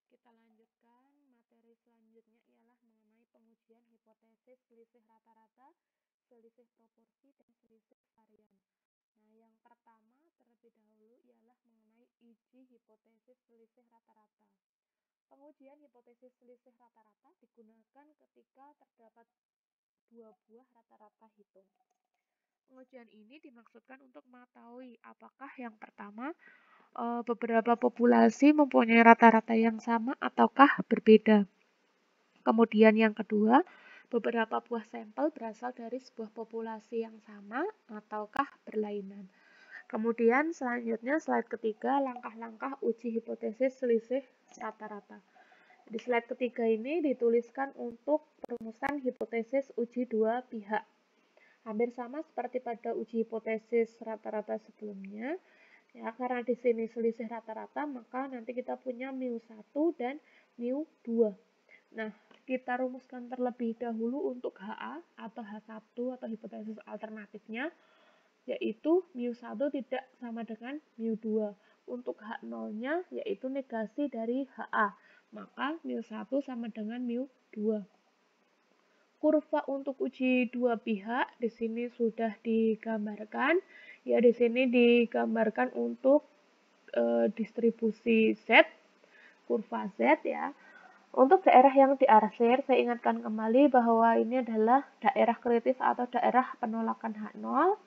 kita lanjutkan materi selanjutnya ialah mengenai pengujian hipotesis selisih rata-rata, selisih proporsi, dan selisih varian. Nah, yang pertama terlebih dahulu ialah mengenai uji hipotesis selisih rata-rata. Pengujian hipotesis selisih rata-rata digunakan ketika terdapat dua buah rata-rata hitung. Pengujian ini dimaksudkan untuk mengetahui apakah yang pertama beberapa populasi mempunyai rata-rata yang sama ataukah berbeda. Kemudian yang kedua, beberapa buah sampel berasal dari sebuah populasi yang sama ataukah berlainan. Kemudian selanjutnya slide ketiga, langkah-langkah uji hipotesis selisih rata-rata. Di slide ketiga ini dituliskan untuk perumusan hipotesis uji dua pihak. Hampir sama seperti pada uji hipotesis rata-rata sebelumnya. Ya, karena di sini selisih rata-rata, maka nanti kita punya mu1 dan mu2. Nah, kita rumuskan terlebih dahulu untuk HA atau H1 atau hipotesis alternatifnya, yaitu mu1 tidak sama dengan mu2. Untuk H0-nya, yaitu negasi dari HA, maka mu1 sama dengan mu2. Kurva untuk uji dua pihak di sini sudah digambarkan. Ya, di sini digambarkan untuk distribusi Z, kurva Z ya. Untuk daerah yang diarsir, saya ingatkan kembali bahwa ini adalah daerah kritis atau daerah penolakan H0,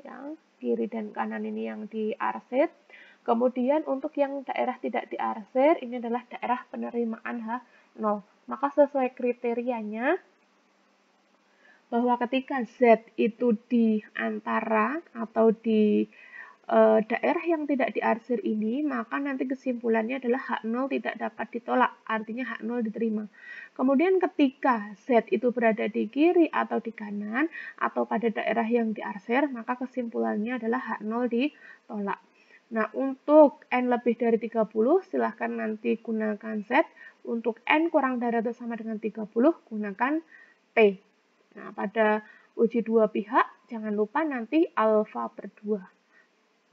yang kiri dan kanan ini yang diarsir. Kemudian untuk yang daerah tidak diarsir, ini adalah daerah penerimaan H0. Maka sesuai kriterianya, bahwa ketika Z itu di antara atau di daerah yang tidak diarsir ini, maka nanti kesimpulannya adalah H0 tidak dapat ditolak, artinya H0 diterima. Kemudian ketika Z itu berada di kiri atau di kanan, atau pada daerah yang diarsir, maka kesimpulannya adalah H0 ditolak. Nah, untuk N lebih dari 30, silahkan nanti gunakan Z. Untuk N kurang dari atau sama dengan 30, gunakan T. Nah, pada uji dua pihak, jangan lupa nanti alfa per 2.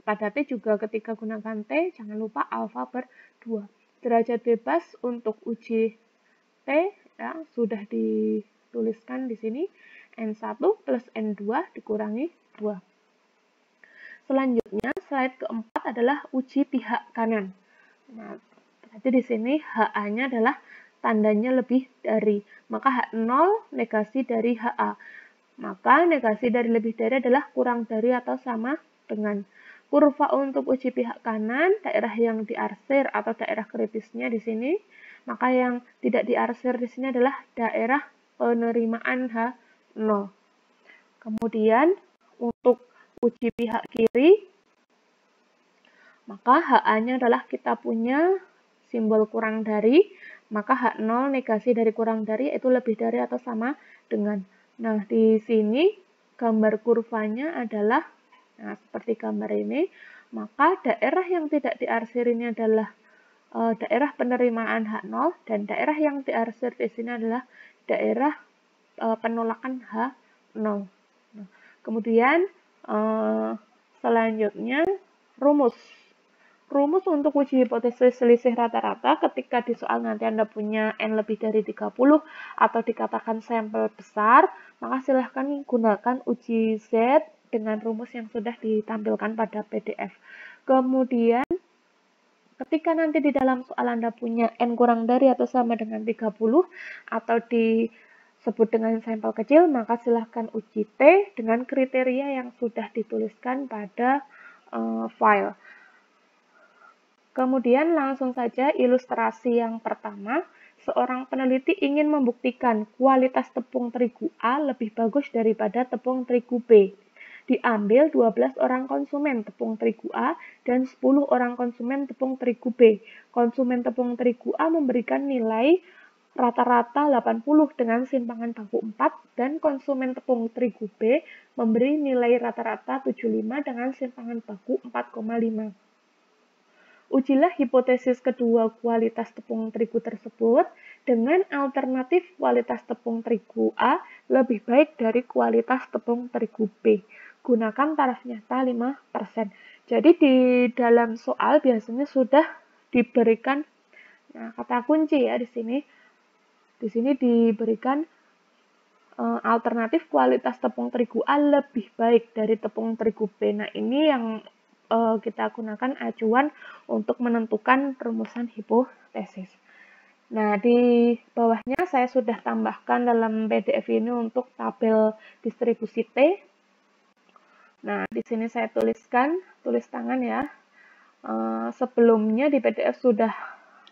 Pada T juga ketika gunakan T, jangan lupa alfa per 2. Derajat bebas untuk uji T ya, sudah dituliskan di sini. N1 plus N2 dikurangi 2. Selanjutnya, slide keempat adalah uji pihak kanan. Nah, berarti di sini HA-nya adalah tandanya lebih dari. Maka H0 negasi dari HA. Maka negasi dari lebih dari adalah kurang dari atau sama dengan. Kurva untuk uji pihak kanan, daerah yang diarsir atau daerah kritisnya di sini. Maka yang tidak diarsir di sini adalah daerah penerimaan H0. Kemudian untuk uji pihak kiri, maka HA-nya adalah kita punya simbol kurang dari, maka H0 negasi dari kurang dari yaitu lebih dari atau sama dengan. Nah, di sini gambar kurvanya adalah seperti gambar ini, maka daerah yang tidak diarsir ini adalah daerah penerimaan H0 dan daerah yang diarsir di sini adalah daerah penolakan H0. Nah, kemudian selanjutnya rumus. Rumus untuk uji hipotesis selisih rata-rata ketika di soal nanti Anda punya N lebih dari 30 atau dikatakan sampel besar, maka silahkan gunakan uji Z dengan rumus yang sudah ditampilkan pada PDF. Kemudian, ketika nanti di dalam soal Anda punya N kurang dari atau sama dengan 30 atau disebut dengan sampel kecil, maka silahkan uji T dengan kriteria yang sudah dituliskan pada file. Kemudian langsung saja ilustrasi yang pertama, seorang peneliti ingin membuktikan kualitas tepung terigu A lebih bagus daripada tepung terigu B. Diambil 12 orang konsumen tepung terigu A dan 10 orang konsumen tepung terigu B. Konsumen tepung terigu A memberikan nilai rata-rata 80 dengan simpangan baku 4 dan konsumen tepung terigu B memberi nilai rata-rata 75 dengan simpangan baku 4,5. Ujilah hipotesis kedua kualitas tepung terigu tersebut dengan alternatif kualitas tepung terigu A lebih baik dari kualitas tepung terigu B. Gunakan taraf nyata 5%. Jadi di dalam soal biasanya sudah diberikan Nah, kata kunci ya di sini. Di sini diberikan alternatif kualitas tepung terigu A lebih baik dari tepung terigu B. Nah, ini yang kita gunakan acuan untuk menentukan rumusan hipotesis. Nah, di bawahnya saya sudah tambahkan dalam PDF ini untuk tabel distribusi T. Nah, di sini saya tuliskan, tulis tangan ya. Sebelumnya di PDF sudah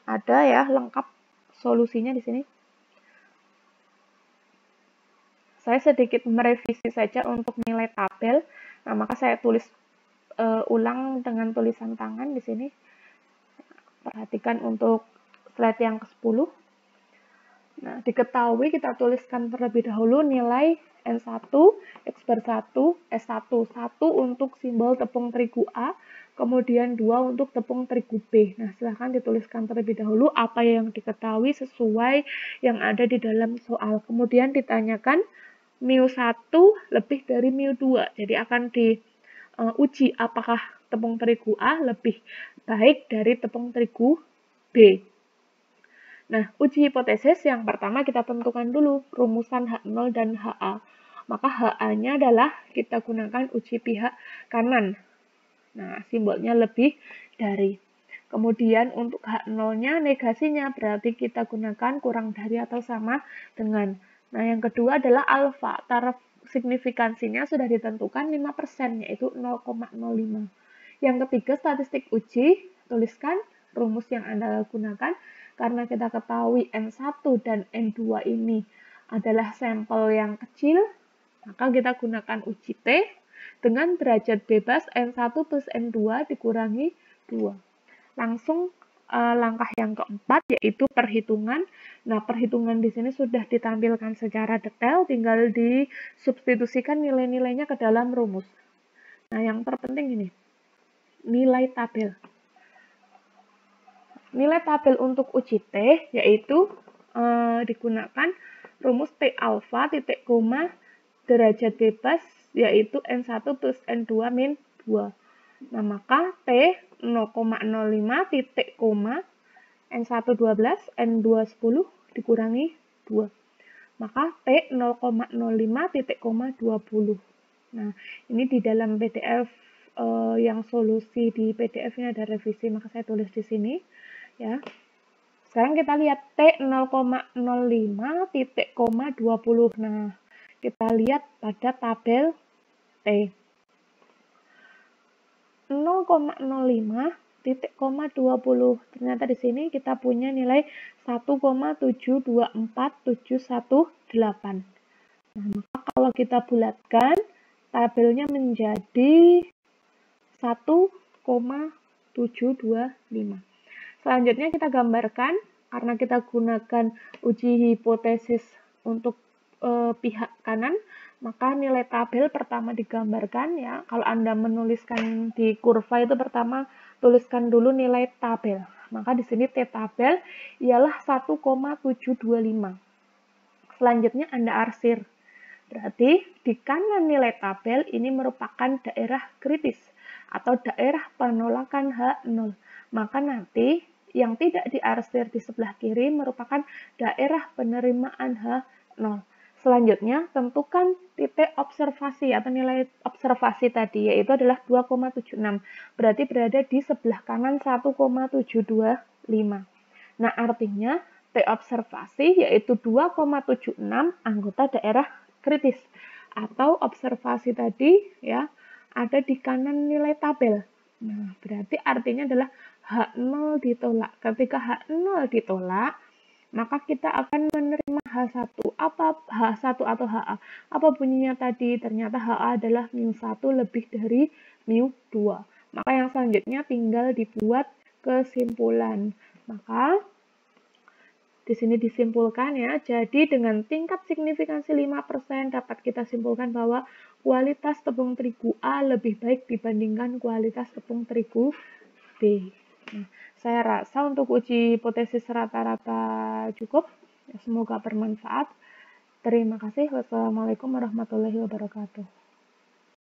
ada ya lengkap solusinya di sini. Saya sedikit merevisi saja untuk nilai tabel. Nah, maka saya tulis ulang dengan tulisan tangan di sini. Perhatikan untuk slide yang ke-10. Nah, diketahui kita tuliskan terlebih dahulu nilai N1, X bar 1, S1. 1 untuk simbol tepung terigu A, kemudian 2 untuk tepung terigu B. Nah, silahkan dituliskan terlebih dahulu apa yang diketahui sesuai yang ada di dalam soal. Kemudian ditanyakan mu1 lebih dari mu2. Jadi akan diuji apakah tepung terigu A lebih baik dari tepung terigu B. Nah, uji hipotesis yang pertama kita tentukan dulu rumusan H0 dan HA. Maka HA-nya adalah kita gunakan uji pihak kanan. Nah, simbolnya lebih dari. Kemudian untuk H0-nya negasinya berarti kita gunakan kurang dari atau sama dengan. Nah, yang kedua adalah alfa. Taraf signifikansinya sudah ditentukan 5%, yaitu 0,05. Yang ketiga, statistik uji. Tuliskan rumus yang Anda gunakan. Karena kita ketahui N1 dan N2 ini adalah sampel yang kecil, maka kita gunakan uji T dengan derajat bebas N1 plus N2 dikurangi 2. Langsung langkah yang keempat yaitu perhitungan. Nah, perhitungan di sini sudah ditampilkan secara detail, tinggal disubstitusikan nilai-nilainya ke dalam rumus. Nah, yang terpenting ini, nilai tabel. Nilai tabel untuk uji T yaitu digunakan rumus T alfa titik koma derajat bebas yaitu N1 plus N2 min 2. Nah, maka T 0,05 titik koma N1 12, N2 10 dikurangi 2. Maka T 0,05 titik koma 20. Nah, ini di dalam PDF yang solusi di PDF ini ada revisi, maka saya tulis di sini ya. Sekarang kita lihat T 0,05 titik koma 20. Nah, kita lihat pada tabel T. 0,05 titik koma 20. Ternyata di sini kita punya nilai 1,724718. Nah, maka kalau kita bulatkan, tabelnya menjadi 1,725. Selanjutnya kita gambarkan, karena kita gunakan uji hipotesis untuk pihak kanan, maka nilai tabel pertama digambarkan ya. Kalau Anda menuliskan di kurva itu pertama tuliskan dulu nilai tabel. Maka di sini T tabel ialah 1,725. Selanjutnya Anda arsir. Berarti di kanan nilai tabel ini merupakan daerah kritis atau daerah penolakan H0. Maka nanti yang tidak diarsir di sebelah kiri merupakan daerah penerimaan H0. Selanjutnya, tentukan titik observasi atau nilai observasi tadi, yaitu adalah 2,76. Berarti berada di sebelah kanan 1,725. Nah, artinya T observasi yaitu 2,76 anggota daerah kritis. Atau observasi tadi ya ada di kanan nilai tabel. Nah, berarti artinya adalah H0 ditolak. Ketika H0 ditolak, maka kita akan menerima H1. Apa H1 atau HA? Apa bunyinya tadi? Ternyata HA adalah mu1 lebih dari mu2. Maka yang selanjutnya tinggal dibuat kesimpulan. Maka di sini disimpulkan ya, jadi dengan tingkat signifikansi 5% dapat kita simpulkan bahwa kualitas tepung terigu A lebih baik dibandingkan kualitas tepung terigu B. Nah, saya rasa untuk uji hipotesis rata-rata cukup. Semoga bermanfaat. Terima kasih. Wassalamualaikum warahmatullahi wabarakatuh.